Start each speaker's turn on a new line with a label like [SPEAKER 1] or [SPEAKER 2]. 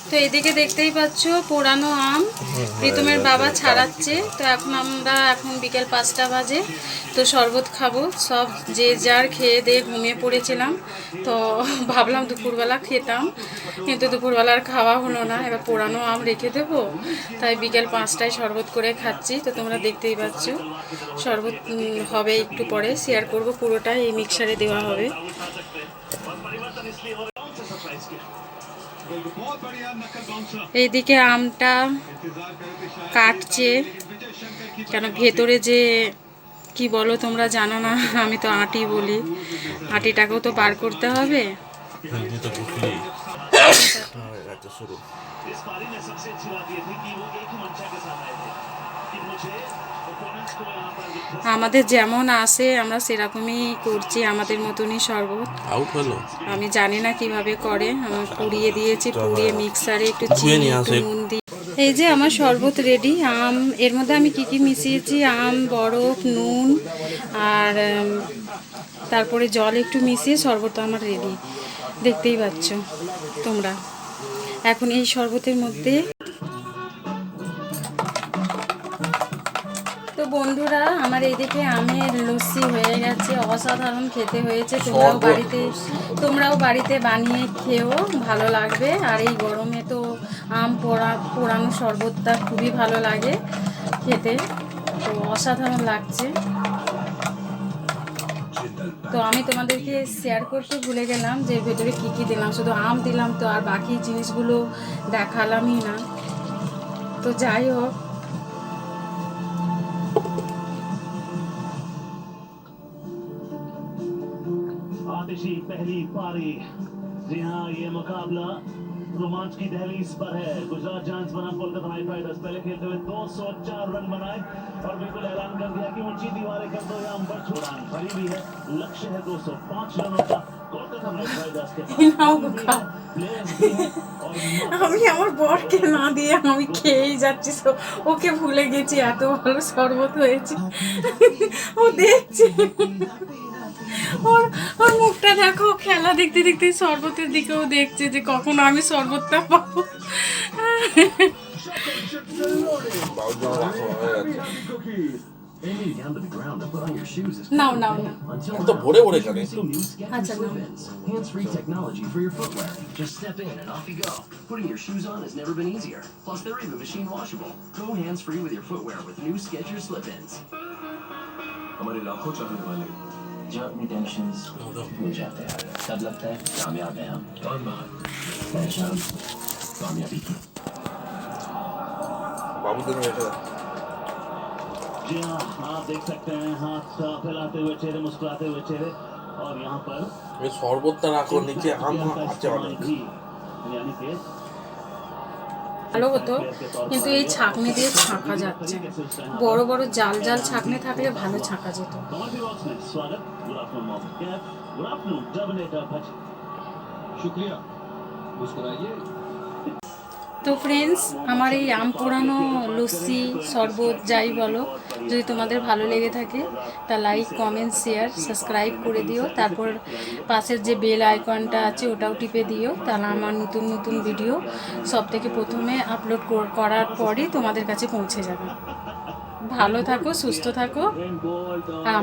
[SPEAKER 1] তো এদিকে দেখতেই পাচ্ছ পোড়ানো আম প্রীতমের বাবা ছাড়াচ্ছে। তো এখন বিকেল 5টা বাজে। তো শরবত খাবো, সব যে যার খেয়ে দিয়ে ঘুমিয়ে পড়েছিলাম। তো ভাবলাম দুপুরবেলা খেতাম, কিন্তু দুপুরবেলার খাওয়া হলো না। এবার পোড়ানো আম রেখে দেবো, তাই বিকেল 5টায় শরবত করে খাচ্ছি। তো তোমরা দেখতেই পাচ্ছ শরবত হবে একটু পরে, শেয়ার করব পুরোটাই, এই মিক্সারে দেওয়া হবে। এইদিকে আমটা কাটছে, কেন ভেতরে যে কি বলো তোমরা জানো না, আমি তো আটি বলি, আটিটাকেও তো বার করতে হবে। আমাদের যেমন আসে আমরা সেরকমই করছি, আমাদের মতনই শরবত। আমি জানি না কিভাবে করে, আমি পুড়িয়ে দিয়েছি, পুড়িয়ে মিক্সারে একটু চিনি একটু নুন দিয়ে। এই যে আমার শরবত রেডি। আম, এর মধ্যে আমি কি কি মিশিয়েছি, আম, বরফ, নুন আর তারপরে জল একটু মিশিয়ে শরবত আমার রেডি, দেখতেই পাচ্ছ তোমরা। এখন এই শরবতের মধ্যে তো বন্ধুরা আমার এইদিকে আমের লস্যি হয়ে গেছে, অসাধারণ খেতে হয়েছে। তোমরাও বাড়িতে বানিয়ে খেও, ভালো লাগবে। আর এই গরমে তো আম পোড়ানো শরবতটা খুবই ভালো লাগে খেতে, তো অসাধারণ লাগছে। তো আমি তোমাদেরকে শেয়ার করতে ভুলে গেলাম যে এর ভেতরে কী কী দিলাম, শুধু আম দিলাম তো, আর বাকি জিনিসগুলো দেখালামই না। তো যাই হোক,
[SPEAKER 2] आतिशी पहली पारी। जी हाँ, ये मुकाबला रोमांच की दहलीज पर है। गुजरात जायंट्स बनाम कोलकाता नाइट राइडर्स पहले खेलते हुए 204 रन बनाए और बिल्कुल ऐलान कर दिया कि ऊंची दीवारें कर दो या अंबर छोड़ान भरी भी है। लक्ष्य है 205 रनों का। कोलकाता नाइट राइडर्स के
[SPEAKER 1] আমি আমার বরকে না দিয়ে আমি খেয়েই যাচ্ছি, ওকে ভুলে গেছি, এত ভালো শরবত হয়েছে। ও দেখছে, ওর ওর মুখটা দেখো, খেলা দেখতে দেখতে শরবতের দিকেও দেখছে যে কখন আমি শরবতটা পাবো। নাও নাও না,
[SPEAKER 3] তো ভরে ভরে খাবে।
[SPEAKER 1] আচ্ছা নাও।
[SPEAKER 2] Hands-free technology for your footwear. Just step in and off you go. Putting your shoes on has never been easier. Plus, they're even machine washable. Go hands-free with your footwear with new Skechers slip-ins. हमारे लाखों चाहने वाले जब अपनी tensions भूल जाते हैं, तब लगता है कामयाब हैं हम। पहचान कामयाबी की।
[SPEAKER 3] बाबू दिन में
[SPEAKER 2] जी हाँ, आप देख सकते हैं हाथ फैलाते हुए चेहरे, मुस्कुराते हुए चेहरे। और यहाँ पर
[SPEAKER 3] শরবতটা রাখো নিচে, আম আছে অনেক।
[SPEAKER 2] यानी कि
[SPEAKER 1] ভালো হতো, কিন্তু এই ছাঁকনি দিয়ে ছাঁকা যাচ্ছে। বড় বড় জাল জাল ছাঁকনি থাকলে ভালো ছাঁকা যেত।
[SPEAKER 2] शुक्रिया, मुस्कुराइए।
[SPEAKER 1] তো ফ্রেন্ডস, আমার এই আম পোড়ানো লস্যি শরবত যাই বলো, যদি তোমাদের ভালো লেগে থাকে তা লাইক কমেন্ট শেয়ার সাবস্ক্রাইব করে দিও। তারপর পাশের যে বেল আইকনটা আছে ওটাও টিপে দিও, তাহলে আমার নতুন নতুন ভিডিও সব থেকে প্রথমে আপলোড করার পরই তোমাদের কাছে পৌঁছে যাবে। ভালো থাকো, সুস্থ থাকো।